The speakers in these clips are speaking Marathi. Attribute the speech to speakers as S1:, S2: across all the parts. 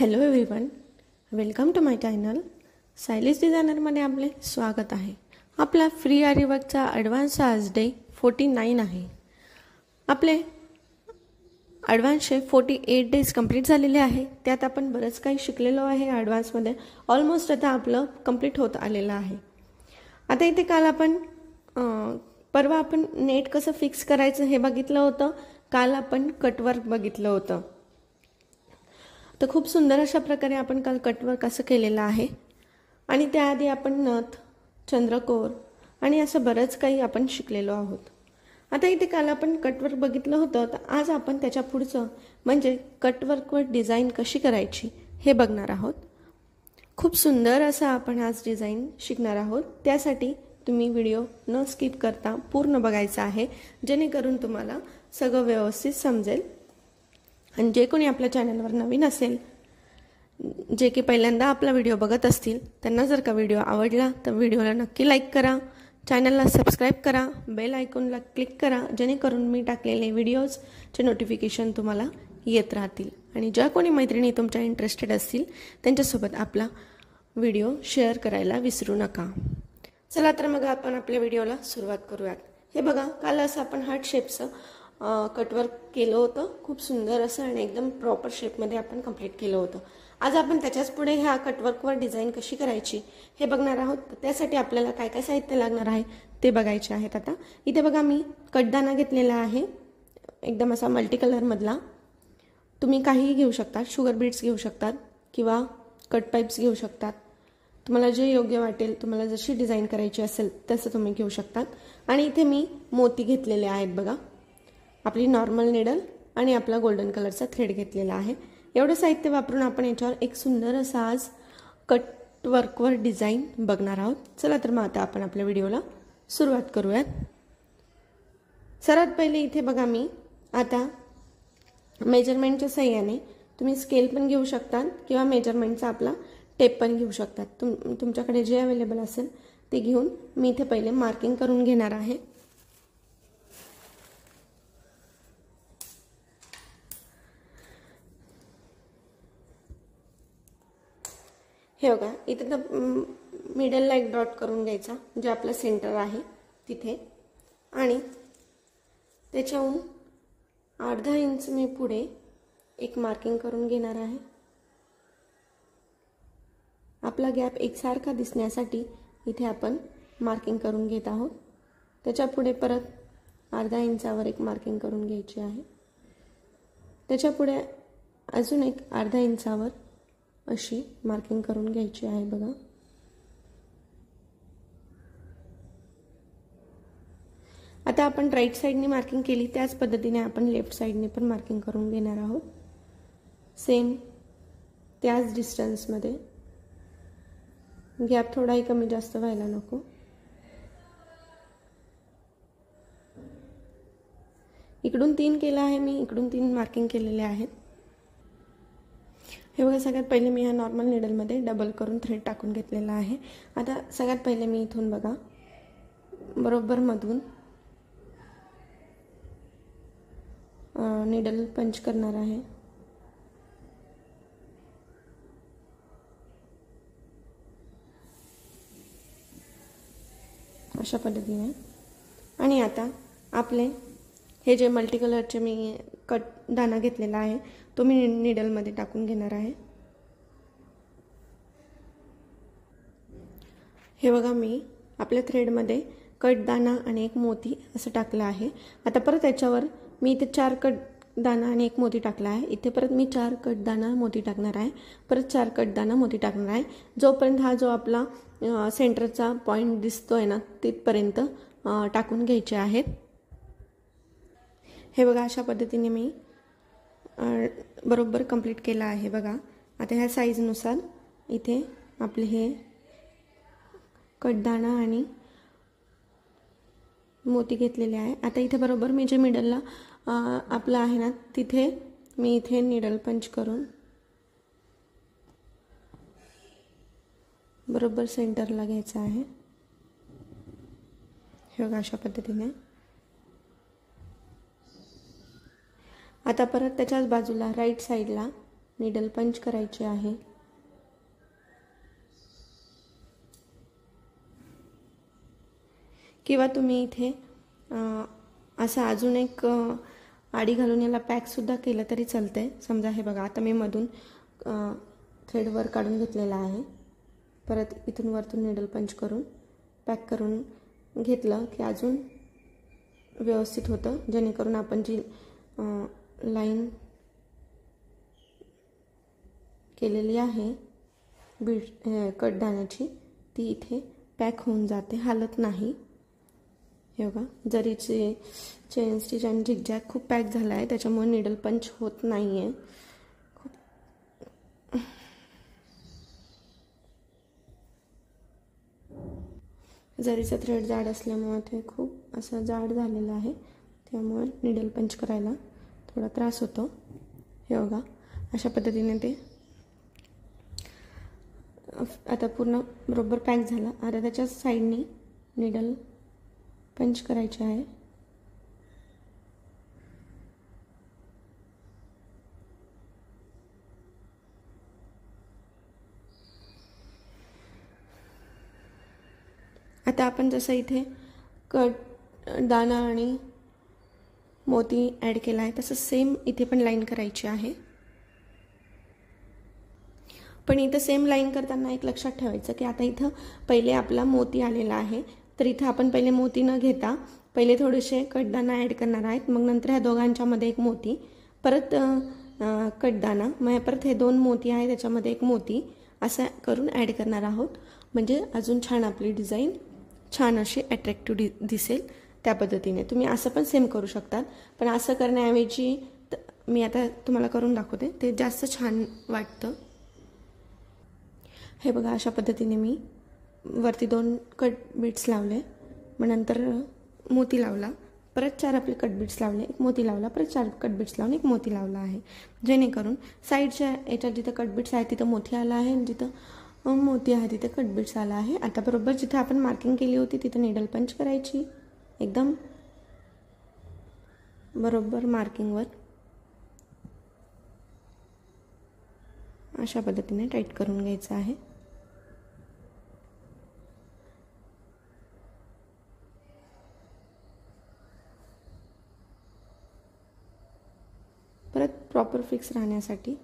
S1: Hello everyone, welcome to my channel. Sayli's डिझायनरमध्ये आपले स्वागत आहे. आपला फ्री आरीवर्कचा ॲडव्हान्स आज डे 49 आहे. आपले ॲडव्हान्सचे 48 डेज कंप्लीट झालेले आहे. त्यात आपण बरंच काही शिकलेलो आहे. ॲडव्हान्समध्ये ऑलमोस्ट आता आपलं कंप्लीट होत आलेलं आहे. आता इथे काल आपण परवा आपण नेट कसं फिक्स करायचं हे बघितलं होतं. काल आपण कटवर्क बघितलं होतं. तर खूप सुंदर अशा प्रकारे आपण काल कटवर्क असं केलेलं आहे. आणि त्याआधी आपण नथ, चंद्रकोर आणि असं बरंच काही आपण शिकलेलो आहोत. आता इथे काल आपण कटवर्क बघितलं होतं, तर आज आपण त्याच्या पुढचं म्हणजे कटवर्कवर डिझाईन कशी करायची हे बघणार आहोत. खूप सुंदर असं आपण आज डिझाईन शिकणार आहोत. त्यासाठी तुम्ही व्हिडिओ न स्किप करता पूर्ण बघायचा आहे, जेणेकरून तुम्हाला सगळं व्यवस्थित समजेल. आणि जे कोणी आपल्या चॅनलवर नवीन असेल, जे की पहिल्यांदा आपला व्हिडिओ बघत असतील, त्यांना जर का व्हिडिओ आवडला तर व्हिडिओला नक्की लाईक करा, चॅनलला सबस्क्राईब करा, बेल आयकॉनला क्लिक करा, जेणेकरून मी टाकलेले व्हिडिओजचे नोटिफिकेशन तुम्हाला येत राहतील. आणि ज्या कोणी मैत्रिणी तुमच्या इंटरेस्टेड असतील त्यांच्यासोबत आपला व्हिडिओ शेअर करायला विसरू नका. चला तर मग आपण आपल्या व्हिडिओला सुरुवात करूयात. हे बघा, काल असं आपण हार्ट शेपचं कटवर्क केलं होतं. खूप सुंदर असं आणि एकदम प्रॉपर शेपमध्ये आपण कंप्लीट केलं होतं. आज आपण त्याच्याच पुढे ह्या कटवर्कवर डिझाईन कशी करायची हे बघणार आहोत. त्यासाठी आपल्याला काय काय साहित्य लागणार आहे ते बघायचे आहेत. आता इथे बघा, मी कटदाना घेतलेला आहे, एकदम असा मल्टी कलरमधला. तुम्ही काहीही घेऊ शकता, शुगर बीड्स घेऊ शकतात किंवा कट पाईप्स घेऊ शकतात. तुम्हाला जे योग्य वाटेल, तुम्हाला जशी डिझाईन करायची असेल तसं तुम्ही घेऊ शकतात. आणि इथे मी मोती घेतलेले आहेत बघा, आपली नॉर्मल निडल आणि आपला गोल्डन कलरचा थ्रेड घेतलेला आहे. एवढं साहित्य वापरून आपण याच्यावर एक सुंदर असा आज कटवर्कवर डिझाईन बघणार आहोत. चला तर मग आता आपण आपल्या व्हिडिओला सुरुवात करूयात. सर्वात पहिले इथे बघा, मी आता मेजरमेंटच्या सहाय्याने, तुम्ही स्केल पण घेऊ शकतात किंवा मेजरमेंटचा आपला टेप पण घेऊ शकतात. तुमच्याकडे जे अवेलेबल असेल ते घेऊन मी इथे पहिले मार्किंग करून घेणार आहे. हे बघा, इथे तर मिडलला एक डॉट करून घ्यायचा, जे आपलं सेंटर आहे तिथे. आणि त्याच्याहून अर्धा इंच मी पुढे एक मार्किंग करून घेणार आहे. आपला गॅप एकसारखा दिसण्यासाठी इथे आपण मार्किंग करून घेत आहोत. त्याच्या पुढे परत अर्धा इंचावर एक मार्किंग करून घ्यायची आहे. त्याच्या पुढे अजून एक अर्धा इंचावर अशी मार्किंग करून घ्यायची आहे बघा. आता आपण राईट साईडने मार्किंग केली त्याच पद्धतीने आपण लेफ्ट साईडने पण मार्किंग करून घेणार आहोत, सेम त्याच डिस्टन्समध्ये. गॅप थोडाही कमी जास्त व्हायला नको. इकडून 3 केला आहे मी, इकडून 3 मार्किंग केलेले आहेत. हे बघा, सगळ्यात पहिले मी ह्या नॉर्मल निडलमध्ये डबल करून थ्रेड टाकून घेतलेला आहे. आता सगळ्यात पहिले मी इथून बघा बरोबर मधून निडल पंच करणार आहे. अशा पद्धतीने. आणि आता आपले हे जे मल्टी कलरचे मी कट दाना घेतलेला आहे तो मी निडलमध्ये टाकून घेणार आहे. हे बघा, मी आपल्या थ्रेडमध्ये कटदाना आणि एक मोती असं टाकलं आहे. आता परत त्याच्यावर मी इथे 4 कटदाना आणि एक मोती टाकला आहे. इथे परत मी 4 कटदाना मोती टाकणार आहे, परत 4 कटदाना मोती टाकणार आहे, जोपर्यंत हा जो आपला सेंटरचा पॉईंट दिसतोय ना तिथपर्यंत टाकून घ्यायचे आहेत. हे बघा, अशा पद्धतीने मी बरोबर कंप्लीट केला आहे बघा. आता ह्या साईजनुसार इथे आपले हे कटदाना आणि मोती घेतलेले आहे. आता इथे बरोबर मी जे मिडलला आपलं आहे ना तिथे मी इथे निडल पंच करून बरोबर सेंटरला घ्यायचं आहे. हे बघा, अशा पद्धतीने. आता परत त्याच्याच बाजूला राईट साईडला निडल पंच करायची आहे. किंवा तुम्ही इथे असं अजून एक आडी घालून याला पॅकसुद्धा केलं तरी चालतंय. समजा हे बघा, आता मी मधून थ्रेड वर काढून घेतलेला आहे. परत इथून वरतून निडल पंच करून पॅक करून घेतलं की अजून व्यवस्थित होतं, जेणेकरून आपण जी लाईन केलेली आहे कटदाण्याची ती इथे पॅक होऊन जाते, हालत नाही. हे बघा, जरीचे चेन स्टिच आणि झिगझॅग खूप पॅक झाला आहे, त्याच्यामुळे निडल पंच होत नाही आहे. जरीचं थ्रेड जाड असल्यामुळे ते खूप असं जाड झालेलं आहे, त्यामुळे निडल पंच करायला थोडा त्रास होतो. हे बघा, अशा पद्धतीने ते आता पूर्ण बरोबर पॅक झाला. आता त्याच्या साईडनी निडल पंच करायचे आहे. आता आपण जसं इथे कट दाना आणि मोती ॲड केला आहे तसं सेम इथे पण लाईन करायची आहे. पण इथं सेम लाईन करताना एक लक्षात ठेवायचं की आता इथं पहिले आपला मोती आलेला आहे, तर इथं आपण पहिले मोती न घेता पहिले थोडेसे कटदाना ॲड करणार आहेत. मग नंतर ह्या दोघांच्यामध्ये एक मोती, परत कटदाना, मग परत हे 2 मोती आहे त्याच्यामध्ये एक मोती, असं करून ॲड करणार आहोत. म्हणजे अजून छान आपली डिझाईन छान अशी अट्रॅक्टिव्ह दिसेल. त्या पद्धतीने तुम्ही असं पण सेम करू शकतात, पण असं करण्याऐवजी मी आता तुम्हाला करून दाखवते, ते जास्त छान वाटतं. हे बघा, अशा पद्धतीने मी वरती 2 कट बीट्स लावले, मग नंतर मोती लावला, परत 4 आपले कट बीट्स लावले, एक मोती लावला, परत 4 कट बीट्स लावून एक मोती लावला आहे, जेणेकरून साईडच्या याच्यात जिथं कट बीट्स आहे तिथं मोती आला आहे आणि जिथं मोती आहे तिथे कट बीट्स आला आहे. आता बरोबर जिथे आपण मार्किंग केली होती तिथं निडल पंच करायची, एकदम बरोबर मार्किंगवर अशा पद्धतीने टाईट करून घ्यायचं आहे. परत प्रॉपर फिक्स राहण्यासाठी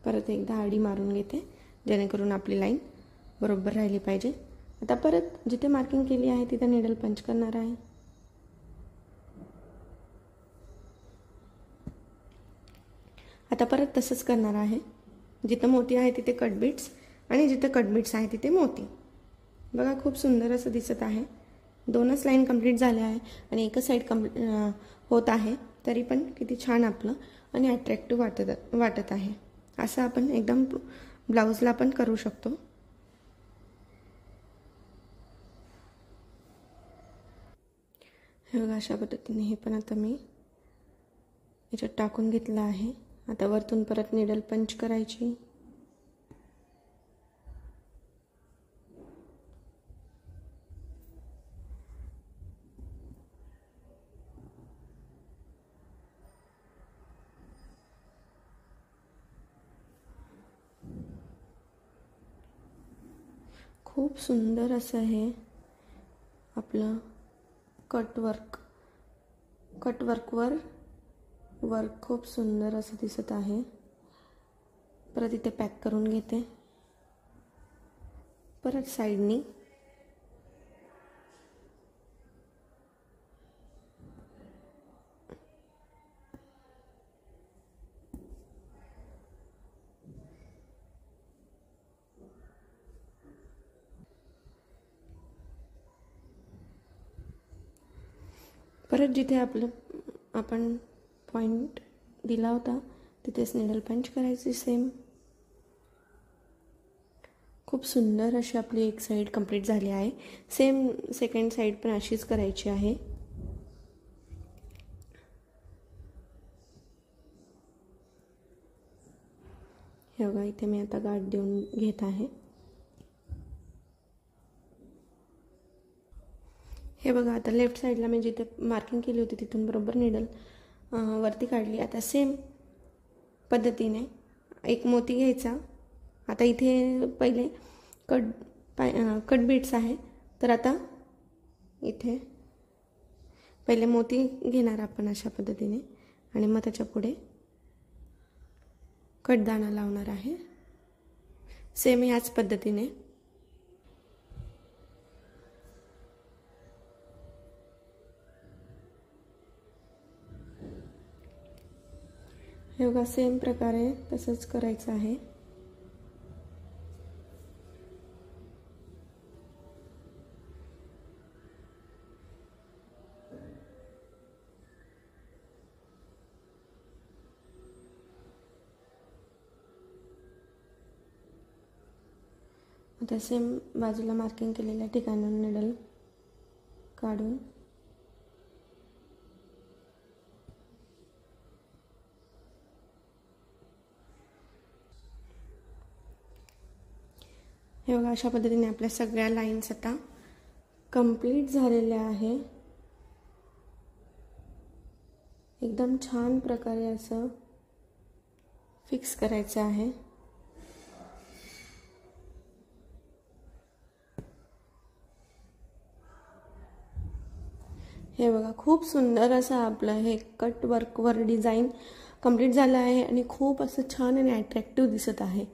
S1: परत एकदा आडी मारून घेते, जेणेकरून आपली लाईन बरोबर राहिली पाहिजे. आता परत जिथे मार्किंग केली आहे तिथे निडल पंच करणार आहे. आता परत तसंच करणार आहे, जिथं मोती आहे तिथे कट बीट्स आणि जिथे कट बीट्स आहे तिथे मोती. बघा, खूप सुंदर असं दिसत आहे. 2च लाईन कंप्लीट झाल्या आहे आणि एकच साईड होत आहे, तरी पण किती छान आपलं आणि अट्रॅक्टिव्ह वाटत आहे. असं आपण एकदम ब्लाऊजला पण करू शकतो. हे बघा, अशा पद्धतीने हे पण आता मी याच्यात टाकून घेतलं आहे. आता वरतून परत निडल पंच करायची. खूप सुंदर असं हे आपलं कटवर्कवर वर्क खूप सुंदर असं दिसत आहे. परत इथे पॅक करून घेते. परत साईडनी परत जिथे आपण पॉइंट दिला होता तिथेच निडल पंच करायची सेम. खूप सुंदर अशी आपली एक साईड कंप्लीट झाली आहे. सेम सेकंड साईड पण अशीच करायची आहे. हे बघा, इथे मी आता गाठ देऊन घेत आहे. हे बघा, आता लेफ्ट साईडला मी जिथे मार्किंग केली होती तिथून बरोबर निडल वरती काढली. आता सेम पद्धतीने एक मोती घ्यायचा. आता इथे पहिले कट बीट्स आहे, तर आता इथे पहिले मोती घेणार आपण अशा पद्धतीने आणि मग त्याच्या पुढे कटदाणा लावणार आहे. सेम ह्याच पद्धतीने हे बघा, सेम प्रकारे तसंच करायचं आहे. आता सेम बाजूला मार्किंग केलेल्या ठिकाणाहून निडल काढून हे बघा, अशा पद्धतीने आपल्या सगळ्या लाईन्स आता कंप्लीट झालेल्या आहे. एकदम छान प्रकारे असं फिक्स करायचं आहे. हे बघा, खूप सुंदर असं आपलं हे कट वर्कवर डिझाईन कंप्लीट झालं आहे आणि खूप असं छान आणि अट्रॅक्टिव्ह दिसत आहे.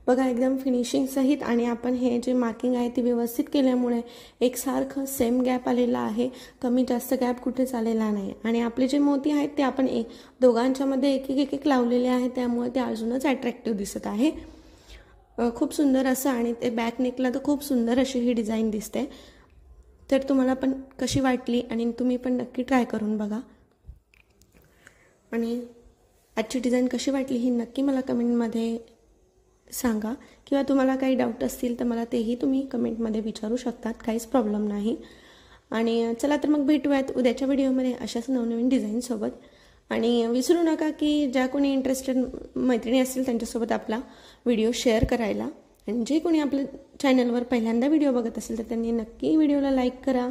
S1: बघा, एकदम फिनिशिंग सहित आणि आपण हे जे मार्किंग आहे ते व्यवस्थित केल्यामुळे एकसारखं सेम गॅप आलेला आहे. कमी जास्त गॅप कुठेच आलेला नाही आणि आपले जे मोती आहेत ते आपण दोघांच्या मध्ये एक एक लावलेले आहेत, त्यामुळे ते अजूनच अट्रॅक्टिव्ह दिसत आहे. खूप सुंदर असं आणि ते बॅक नेकला तर खूप सुंदर अशी ही डिझाईन दिसते. तर तुम्हाला पण कशी वाटली आणि तुम्ही पण नक्की ट्राय करून बघा आणि आजची डिझाईन कशी वाटली ही नक्की मला कमेंटमध्ये सांगा, किंवा तुम्हाला काही डाऊट असतील तर मला तेही तुम्ही कमेंटमध्ये विचारू शकतात, काहीच प्रॉब्लेम नाही. आणि चला तर मग भेटूयात उद्याच्या व्हिडिओमध्ये अशाच नवनवीन डिझाईनसोबत. आणि विसरू नका की ज्या कोणी इंटरेस्टेड मैत्रिणी असतील त्यांच्यासोबत आपला व्हिडिओ शेअर करायला. आणि जे कोणी आपल्या चॅनलवर पहिल्यांदा व्हिडिओ बघत असेल तर त्यांनी नक्की व्हिडिओला लाईक करा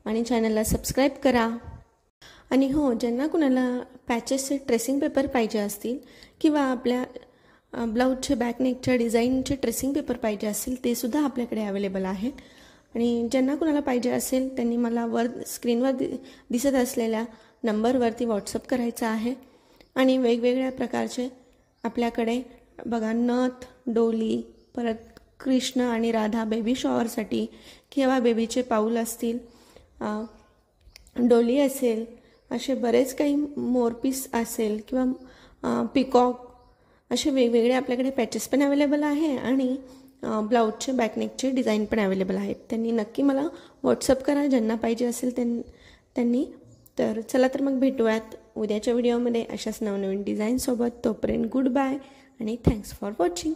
S1: आणि चॅनलला सबस्क्राईब करा. आणि हो, ज्यांना कुणाला पॅचेसचे ट्रेसिंग पेपर पाहिजे असतील किंवा आपल्या ब्लाऊजचे बॅकनेकच्या डिझाईनचे ट्रेसिंग पेपर पाहिजे असतील ते सुद्धा आपल्याकडे अवेलेबल आहेत. आणि ज्यांना कुणाला पाहिजे असेल त्यांनी मला स्क्रीनवर दिसत असलेल्या नंबरवरती व्हॉट्सअप करायचा आहे. आणि वेगवेगळ्या प्रकारचे आपल्याकडे बघा, नथ, डोली, परत कृष्ण आणि राधा बेबी शॉवरसाठी किंवा बेबीचे पाऊल असतील, डोली असेल, असे बरेच काही मोरपीस असेल किंवा पिकॉक, असे वेगवेगळे आपल्याकडे पॅचेस पण अवेलेबल आहे आणि ब्लाऊजचे बॅकनेकचे डिझाईन पण अवेलेबल आहेत. त्यांनी नक्की मला व्हॉट्सअप करा ज्यांना पाहिजे असेल त्यांनी. तर चला तर मग भेटूयात उद्याच्या व्हिडिओमध्ये अशाच नवनवीन डिझाईनसोबत. तोपर्यंत गुड बाय आणि थँक्स फॉर वॉचिंग.